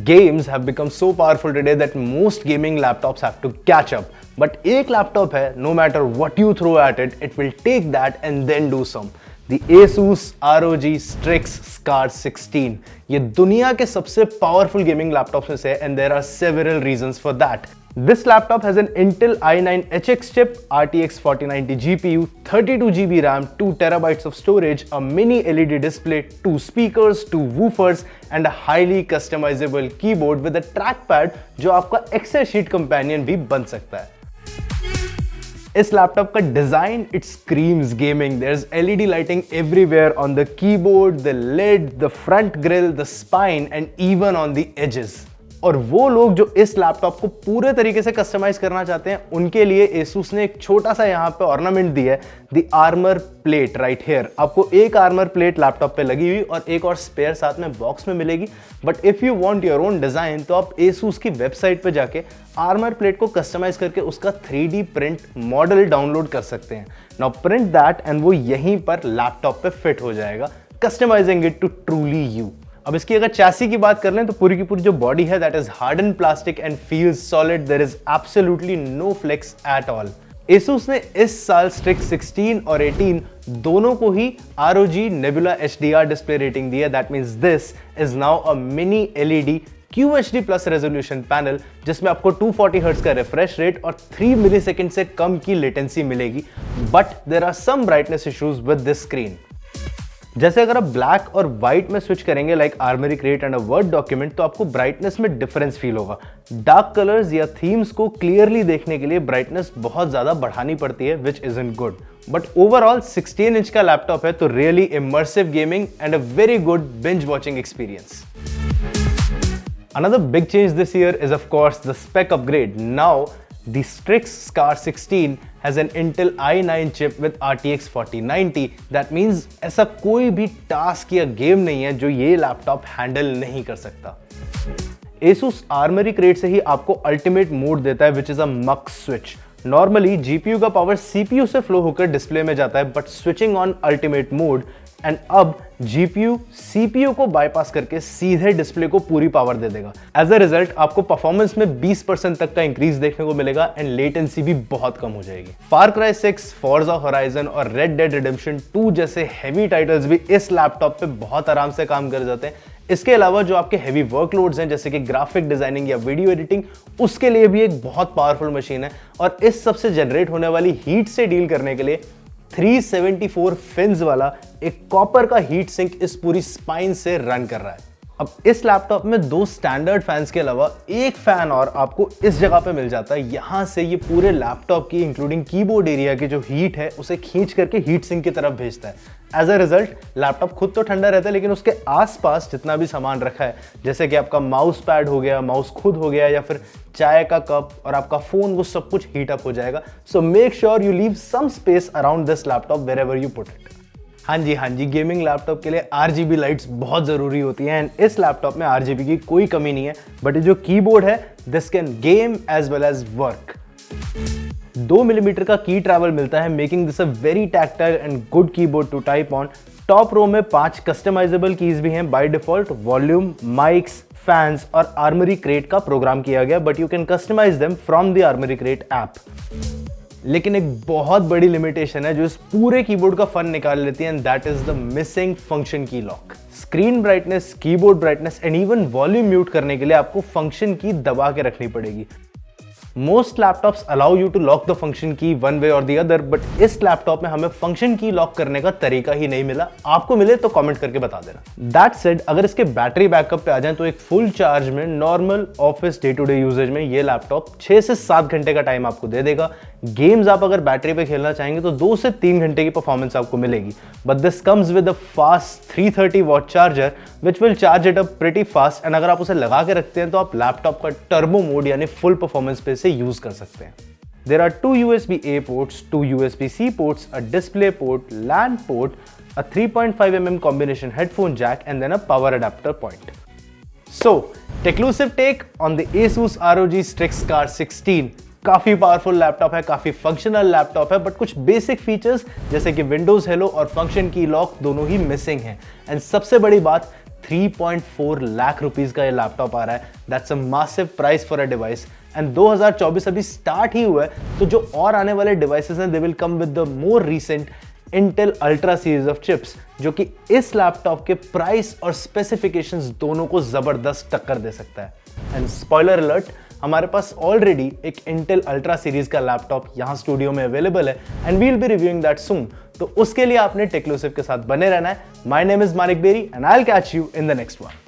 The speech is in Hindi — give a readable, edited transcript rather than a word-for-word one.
Games have become so powerful today that most gaming laptops have to catch up. But एक laptop है, no matter what you throw at it, it will take that and then do some. The Asus ROG Strix Scar 16. ये दुनिया के सबसे powerful gaming laptops में से है, and there are several reasons for that. This laptop has an Intel i9-HX chip, RTX 4090 GPU, 32GB RAM, 2TB of storage, a mini LED display, 2 speakers, 2 woofers, and a highly customizable keyboard with a trackpad जो आपका Excel sheet companion भी बन सकता है. इस लैपटॉप का design it screams gaming. There is LED lighting everywhere on the keyboard, the lid, the front grill, the spine and even on the edges. और वो लोग जो इस लैपटॉप को पूरे तरीके से कस्टमाइज करना चाहते हैं उनके लिए Asus ने एक छोटा सा यहाँ पे ऑर्नामेंट दिया है, the armour plate right here. आपको एक आर्मर प्लेट लैपटॉप पे लगी हुई और एक और स्पेयर साथ में बॉक्स में मिलेगी. But if you want your own design तो आप Asus की वेबसाइट पे जाके आर्मर प्लेट को कस्टमाइज करके उसका 3D प्रिंट मॉडल डाउनलोड कर सकते हैं. नाउ प्रिंट दैट एंड वो यहीं पर लैपटॉप पे फिट हो जाएगा, customising it to truly you. अब इसकी अगर चैसी की बात कर लें तो पूरी की पूरी जो बॉडी है that is harden plastic and feels solid. There is absolutely no flex at all. Asus ने इस साल Strix 16 और 18 दोनों को ही ROG Nebula HDR display rating दी है. That means this is now a mini LED QHD plus resolution panel जिसमें आपको 240 हर्ट्ज का रिफ्रेश रेट और 3 मिलीसेकंड से कम की लेटेंसी मिलेगी. But there are some brightness issues with this screen. जैसे अगर आप ब्लैक और व्हाइट में स्विच करेंगे like Armoury Crate and a Word document तो आपको ब्राइटनेस में डिफरेंस फील होगा. डार्क कलर्स या थीम्स को क्लियरली देखने के लिए ब्राइटनेस बहुत ज्यादा बढ़ानी पड़ती है which isn't good. But overall 16 inch का लैपटॉप है तो really immersive gaming and a very good binge watching experience. Another big change this year is of course the spec upgrade. Now the Strix Scar 16 has an Intel i9 chip with RTX 4090. That means ऐसा कोई भी टास्क या गेम नहीं है जो ये लैपटॉप हैंडल नहीं कर सकता. Asus Armory Crate से ही आपको अल्टीमेट मोड देता है which is a MUX switch. Normally GPU का पावर CPU से फ्लो होकर डिस्प्ले में जाता है but switching on ultimate mode and अब GPU CPU को बाईपास करके सीधे डिस्प्ले को पूरी पावर दे देगा. एज अ रिजल्ट आपको परफॉर्मेंस में 20% तक का इंक्रीज देखने को मिलेगा एंड लेटेंसी भी बहुत कम हो जाएगी. Far Cry 6, Forza Horizon और Red Dead Redemption 2 जैसे हैवी टाइटल्स भी इस लैपटॉप पे बहुत आराम से काम कर जाते हैं. इसके अलावा जो आपके हैवी वर्कलोड्स हैं जैसे कि ग्राफिक डिजाइनिंग या वीडियो एडिटिंग उसके लिए भी एक बहुत पावरफुल मशीन है. और इस सब से जनरेट होने वाली हीट से डील करने के लिए 374 फिन्स वाला एक कॉपर का हीट सिंक इस पूरी स्पाइन से रन कर रहा है. अब इस लैपटॉप में 2 स्टैंडर्ड फैंस के अलावा एक फैन और आपको इस जगह पे मिल जाता है. यहां से ये पूरे लैपटॉप की इंक्लूडिंग कीबोर्ड एरिया की जो हीट है उसे खींच करके हीट सिंक की तरफ भेजता है. एज अ रिजल्ट लैपटॉप खुद तो ठंडा रहता है लेकिन उसके आसपास जितना भी सामान रखा है जैसे कि आपका माउस पैड हो गया, माउस खुद हो गया या फिर चाय का कप और आपका फोन, वो सब कुछ हीट अप हो जाएगा. So make sure you leave some space around this laptop wherever you put it. हाँ जी, गेमिंग लैपटॉप के लिए RGB लाइट्स बहुत जरूरी होती हैं एंड इस लैपटॉप में RGB की कोई कमी नहीं है. बट ये जो कीबोर्ड है this can game as well as work. 2 millimetre का की ट्रैवल मिलता है making this a very tactile and good keyboard to type on. Top row में 5 कस्टमाइजेबल कीज भी हैं by default. Volume, mics, fans और आर्मरी क्रेट का प्रोग्राम किया गया but you can customise them from the Armoury Crate app. लेकिन एक बहुत बड़ी लिमिटेशन है जो इस पूरे कीबोर्ड का फन निकाल लेती है and that is the missing function key lock. Screen brightness, keyboard brightness and even volume mute करने के लिए आपको फंक्शन की दबा के रखनी पड़ेगी. Most laptops allow you to lock the function key one way और द अदर बट इस लैपटॉप में हमें फंक्शन की लॉक करने का तरीका ही नहीं मिला. आपको मिले तो कमेंट करके बता देना. दैट सेड अगर इसके बैटरी बैकअप पे आ जाए तो एक फुल चार्ज में normal office day to day usage में ये लैपटॉप 6 से 7 घंटे का टाइम आपको दे देगा. गेम्स आप अगर बैटरी पे खेलना चाहेंगे तो 2 से 3 घंटे की परफॉर्मेंस आपको मिलेगी. But this comes with a fast 330 watt charger which will charge it up pretty fast and अगर आप उसे लगा के रखते हैं तो आप लैपटॉप का टर्बो मोड यानी फुल परफॉर्मेंस पे से यूज कर सकते हैं. There are 2 USB-A ports, 2 USB-C ports, a display port, LAN port, a 3.5mm combination headphone jack and then a power adapter point. So, Techlusive take on the Asus ROG Strix Scar 16. काफी पावरफुल लैपटॉप है, काफी फंक्शनल लैपटॉप है, बट कुछ बेसिक फीचर्स जैसे कि विंडोज हेलो और फंक्शन की लॉक दोनों ही मिसिंग हैं। एंड सबसे बड़ी बात, 3.4 लाख रुपीस का ये लैपटॉप आ रहा है। That's a massive price for a device. And 2024 अभी स्टार्ट ही हुआ है, तो जो और आने वाले डिवाइसेस हैं they will come with the more recent Intel Ultra series of chips, जो कि इस लैपटॉप के प्राइस और स्पेसिफिकेशंस दोनों को जबरदस्त टक्कर दे सकता है। एंड स्पॉइलर अलर्ट, हमारे पास ऑलरेडी एक इंटेल अल्ट्रा सीरीज का लैपटॉप यहाँ स्टूडियो में अवेलेबल है and we will be reviewing that soon. तो उसके लिए आपने टेक्लूसिव के साथ बने रहना है। My name is Manik Berry and I will catch you in the next one.